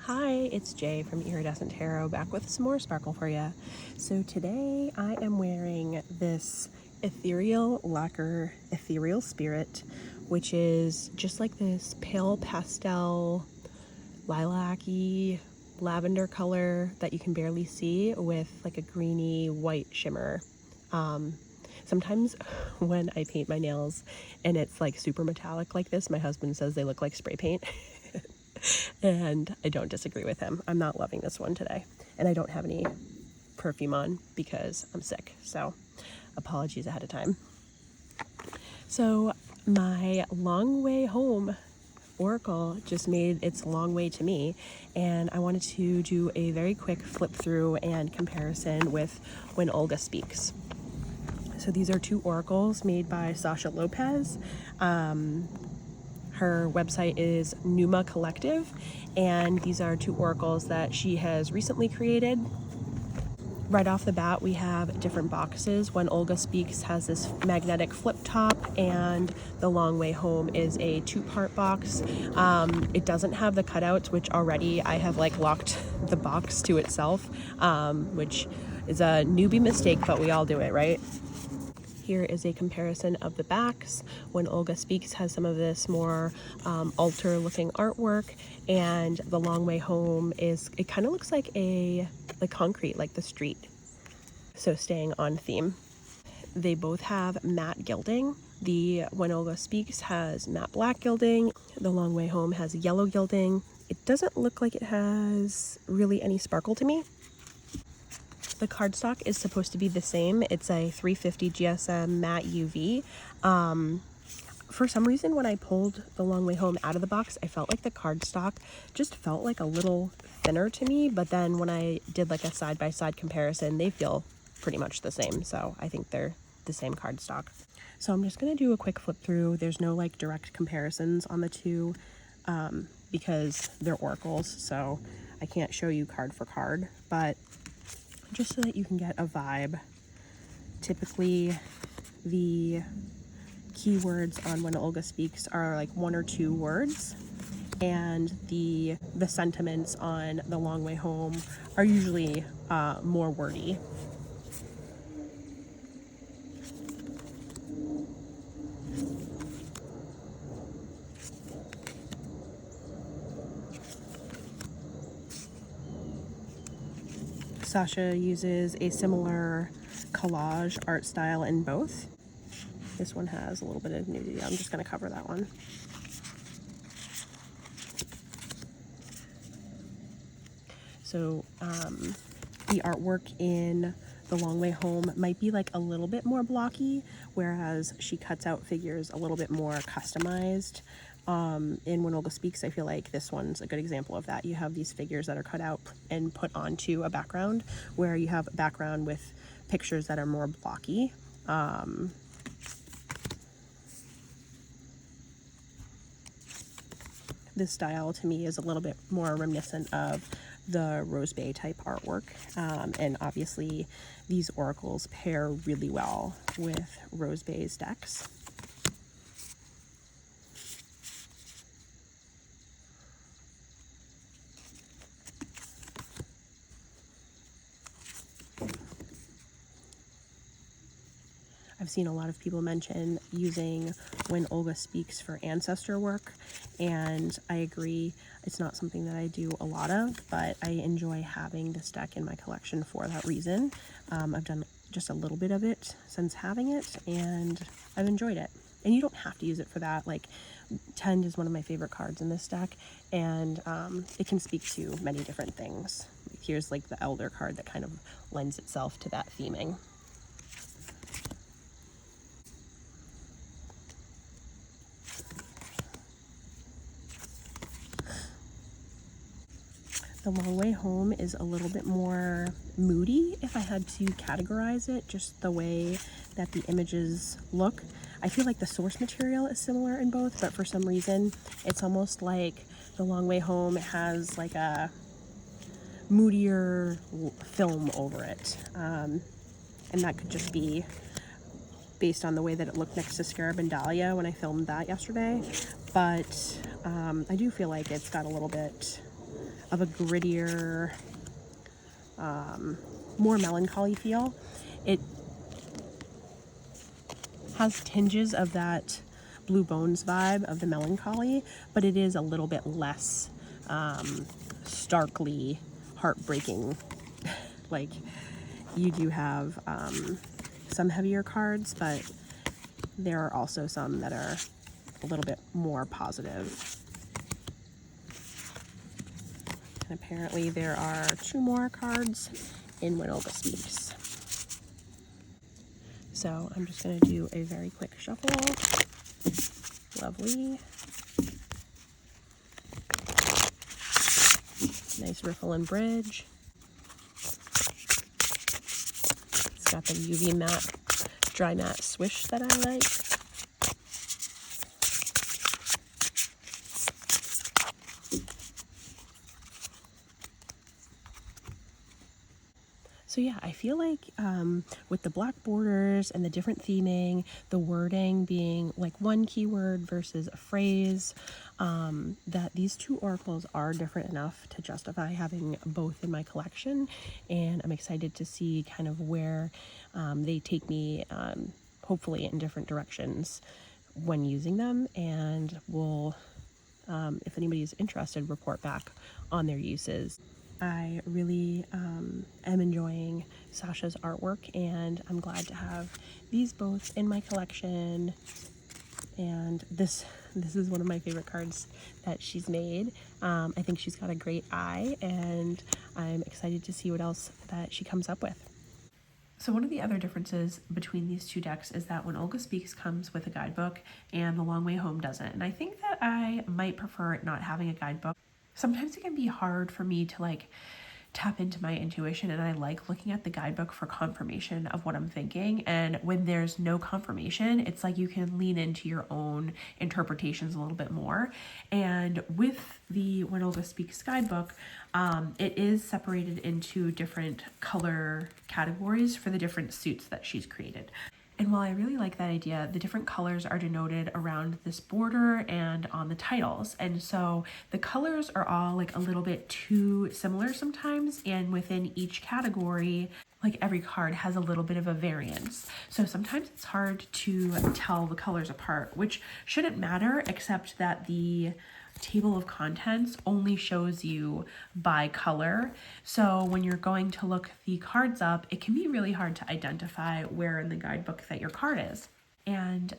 Hi, it's Jay from Iridescent Tarot back with some more sparkle for you. So today I am wearing this ethereal lacquer ethereal spirit, which is just like this pale pastel lilac-y lavender color that you can barely see with like a greeny white shimmer. Sometimes when I paint my nails and it's like super metallic like this, my husband says they look like spray paint. And I don't disagree with him. I'm not loving this one today. And I don't have any perfume on because I'm sick. So apologies ahead of time. So my long way home oracle just made its long way to me. And I wanted to do a very quick flip through and comparison with When Olga Speaks. So these are two oracles made by Sasha Lopez. Her website is Numa Collective, and these are two oracles that she has recently created. Right off the bat, we have different boxes. When Olga Speaks has this magnetic flip top, and The Long Way Home is a two-part box. It doesn't have the cutouts, which already I have like locked the box to itself, which is a newbie mistake, but we all do it, right? Here is a comparison of the backs. When Olga Speaks has some of this more altar looking artwork, and The Long Way Home it kind of looks like concrete, like the street. So staying on theme. They both have matte gilding. The When Olga Speaks has matte black gilding. The Long Way Home has yellow gilding. It doesn't look like it has really any sparkle to me. The cardstock is supposed to be the same. It's a 350 GSM matte UV. For some reason, when I pulled The Long Way Home out of the box, I felt like the cardstock just felt like a little thinner to me. But then when I did like a side-by-side comparison, they feel pretty much the same. So I think they're the same cardstock. So I'm just going to do a quick flip through. There's no like direct comparisons on the two because they're oracles. So I can't show you card for card, but just so that you can get a vibe. Typically, the keywords on When Olga Speaks are like one or two words, and the sentiments on The Long Way Home are usually more wordy. Sasha uses a similar collage art style in both. This one has a little bit of nudity. I'm just going to cover that one. So the artwork in The Long Way Home might be like a little bit more blocky, whereas she cuts out figures a little bit more customized. In When Olga Speaks, I feel like this one's a good example of that. You have these figures that are cut out and put onto a background, where you have a background with pictures that are more blocky. This style to me is a little bit more reminiscent of the Rose Bay type artwork. And obviously these oracles pair really well with Rose Bay's decks. I've seen a lot of people mention using When Olga Speaks for ancestor work, and I agree. It's not something that I do a lot of, but I enjoy having this deck in my collection for that reason. I've done just a little bit of it since having it, and I've enjoyed it. And you don't have to use it for that. Like, Tend is one of my favorite cards in this deck, and it can speak to many different things. Here's like the Elder card that kind of lends itself to that theming. The Long Way Home is a little bit more moody if I had to categorize it, just the way that the images look. I feel like the source material is similar in both, but for some reason it's almost like The Long Way Home has like a moodier film over it. And that could just be based on the way that it looked next to Scarab and Dahlia when I filmed that yesterday. But I do feel like it's got a little bit of a grittier, more melancholy feel. It has tinges of that Blue Bones vibe of the melancholy, but it is a little bit less starkly heartbreaking. Like, you do have some heavier cards, but there are also some that are a little bit more positive. And apparently there are 2 more cards in When Olga Speaks. So I'm just going to do a very quick shuffle. Lovely. Nice riffle and bridge. It's got the UV matte, dry matte swish that I like. So yeah, I feel like with the black borders and the different theming, the wording being like one keyword versus a phrase, that these 2 oracles are different enough to justify having both in my collection. And I'm excited to see kind of where they take me, hopefully in different directions when using them. And we'll, if anybody's interested, report back on their uses. I really am enjoying Sasha's artwork, and I'm glad to have these both in my collection. And this is one of my favorite cards that she's made. I think she's got a great eye, and I'm excited to see what else that she comes up with. So one of the other differences between these 2 decks is that When Olga Speaks comes with a guidebook and The Long Way Home doesn't. And I think that I might prefer it not having a guidebook. Sometimes it can be hard for me to like tap into my intuition, and I like looking at the guidebook for confirmation of what I'm thinking. And when there's no confirmation, it's like you can lean into your own interpretations a little bit more. And with the When Olga Speaks guidebook, it is separated into different color categories for the different suits that she's created. And while I really like that idea, the different colors are denoted around this border and on the titles. And so the colors are all like a little bit too similar sometimes. And within each category, like every card has a little bit of a variance. So sometimes it's hard to tell the colors apart, which shouldn't matter, except that the table of contents only shows you by color. So when you're going to look the cards up, it can be really hard to identify where in the guidebook that your card is. And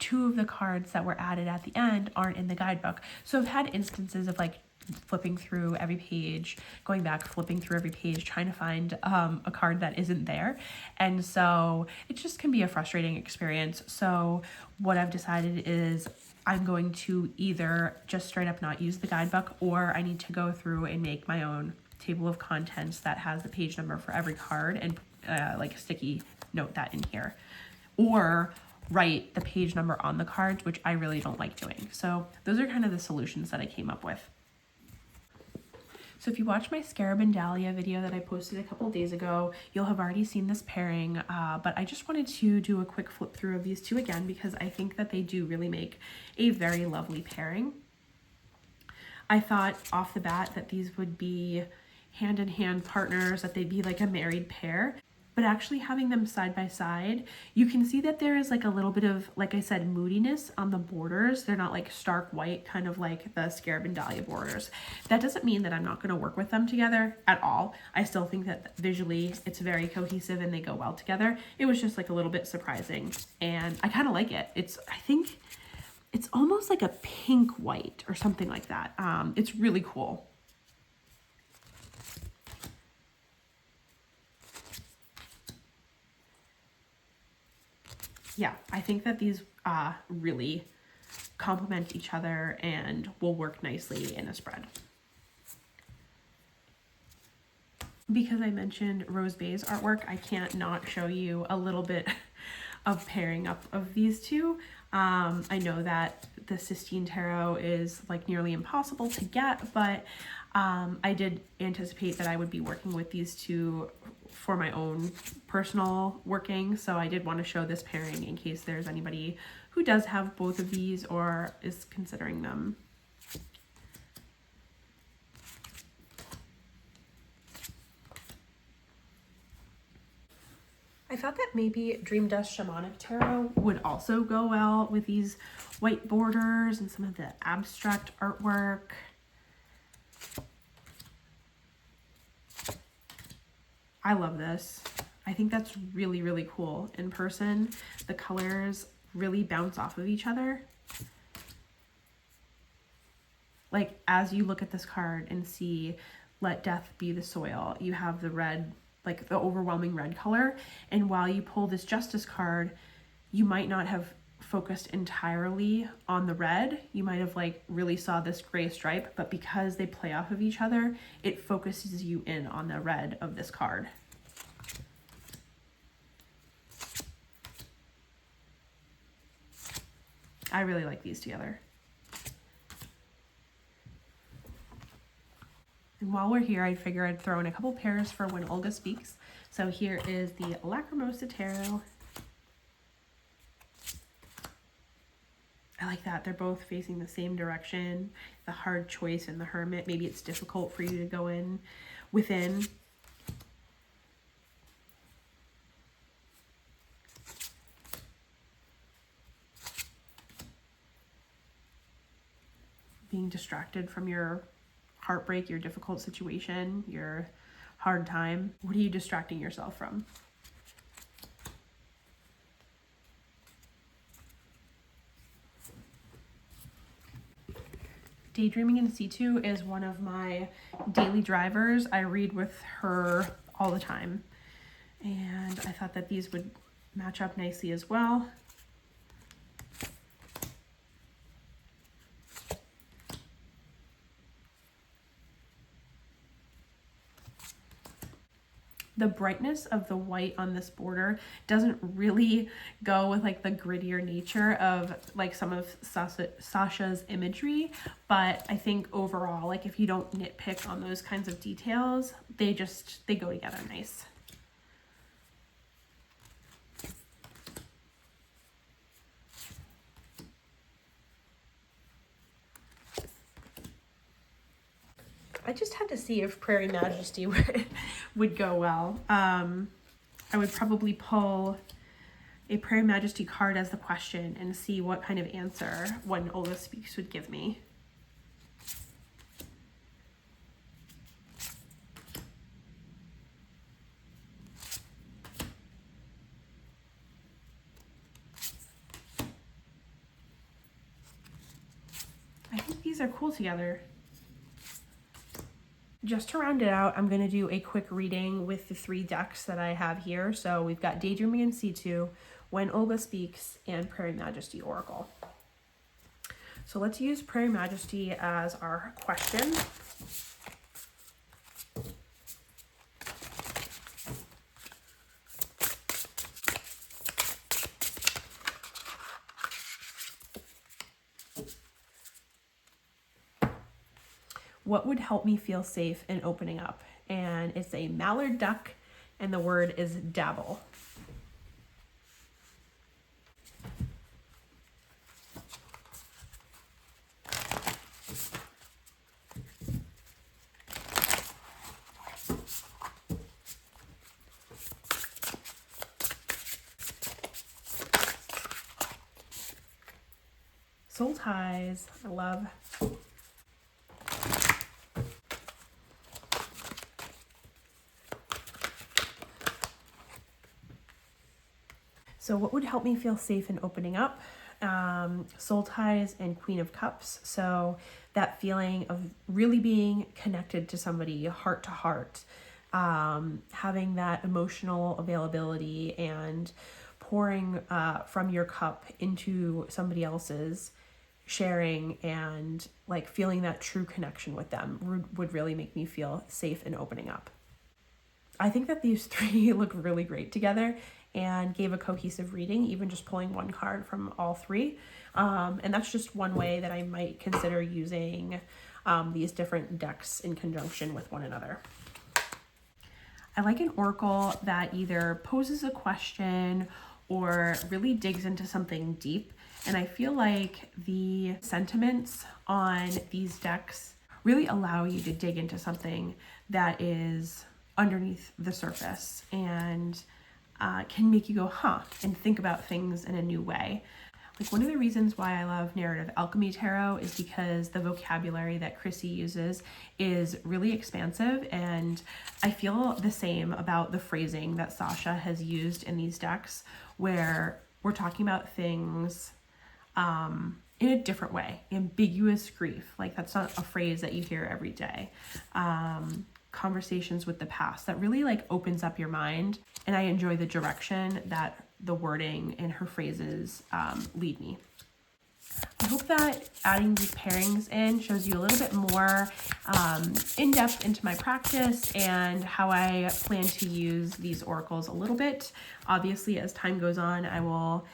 2 of the cards that were added at the end aren't in the guidebook. So I've had instances of like flipping through every page, going back, flipping through every page, trying to find a card that isn't there. And so it just can be a frustrating experience. So what I've decided is I'm going to either just straight up not use the guidebook, or I need to go through and make my own table of contents that has the page number for every card and like sticky note that in here, or write the page number on the cards, which I really don't like doing. So those are kind of the solutions that I came up with. So if you watched my Scarab and Dahlia video that I posted a couple days ago, you'll have already seen this pairing, but I just wanted to do a quick flip through of these 2 again, because I think that they do really make a very lovely pairing. I thought off the bat that these would be hand-in-hand partners, that they'd be like a married pair. But actually having them side by side, you can see that there is like a little bit of, like I said, moodiness on the borders. They're not like stark white, kind of like the Scarab and Dahlia borders. That doesn't mean that I'm not going to work with them together at all. I still think that visually it's very cohesive and they go well together. It was just like a little bit surprising, and I kind of like it. I think it's almost like a pink white or something like that. It's really cool. Yeah, I think that these really complement each other and will work nicely in a spread. Because I mentioned Rose Bay's artwork, I can't not show you a little bit of pairing up of these 2. I know that the Sistene tarot is like nearly impossible to get, but I did anticipate that I would be working with these 2 for my own personal working, so I did want to show this pairing in case there's anybody who does have both of these or is considering them. I thought that maybe Dream Dust Shamanic Tarot would also go well with these white borders and some of the abstract artwork. I love this. I think that's really, really cool in person. The colors really bounce off of each other. Like, as you look at this card and see let death be the soil, you have the red, like the overwhelming red color. And while you pull this justice card, you might not have focused entirely on the red. You might have like really saw this gray stripe, but because they play off of each other, it focuses you in on the red of this card. I really like these together. And while we're here, I figure I'd throw in a couple pairs for when Olga speaks. So here is the Lacrimosa Tarot. I like that. They're both facing the same direction. The Hard Choice and the Hermit. Maybe it's difficult for you to go in within. Being distracted from your heartbreak, your difficult situation, your hard time. What are you distracting yourself from? Daydreaming in situ is one of my daily drivers. I read with her all the time. And I thought that these would match up nicely as well. The brightness of the white on this border doesn't really go with like the grittier nature of like some of Sasha's imagery, but I think overall, like if you don't nitpick on those kinds of details, they go together nice. I just had to see if Prairie Majesty would go well. I would probably pull a Prairie Majesty card as the question and see what kind of answer when Olga Speaks would give me. I think these are cool together. Just to round it out, I'm going to do a quick reading with the 3 decks that I have here. So we've got Daydreaming in situ, When Olga Speaks, and Prairie Majesty Oracle. So let's use Prairie Majesty as our question. What would help me feel safe in opening up? And it's a mallard duck, and the word is dabble. Soul ties, I love. So what would help me feel safe in opening up? Soul ties and Queen of Cups. So that feeling of really being connected to somebody heart to heart, having that emotional availability and pouring from your cup into somebody else's, sharing and like feeling that true connection with them would really make me feel safe in opening up. I think that these 3 look really great together and gave a cohesive reading, even just pulling one card from all 3. And that's just one way that I might consider using these different decks in conjunction with one another. I like an oracle that either poses a question or really digs into something deep. And I feel like the sentiments on these decks really allow you to dig into something that is underneath the surface. And can make you go, huh, and think about things in a new way. Like, one of the reasons why I love Narrative Alchemy Tarot is because the vocabulary that Chrissy uses is really expansive, and I feel the same about the phrasing that Sasha has used in these decks, where we're talking about things in a different way. Ambiguous grief, like that's not a phrase that you hear every day. Conversations with the past, that really like opens up your mind, and I enjoy the direction that the wording in her phrases lead me. I hope that adding these pairings in shows you a little bit more in depth into my practice and how I plan to use these oracles a little bit. Obviously, as time goes on, I will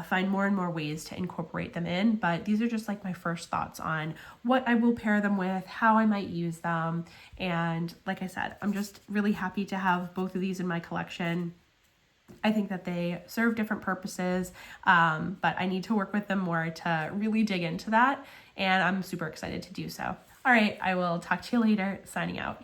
find more and more ways to incorporate them in, but these are just like my first thoughts on what I will pair them with, how I might use them, and like I said, I'm just really happy to have both of these in my collection. I think that they serve different purposes, but I need to work with them more to really dig into that, and I'm super excited to do so. All right, I will talk to you later. Signing out.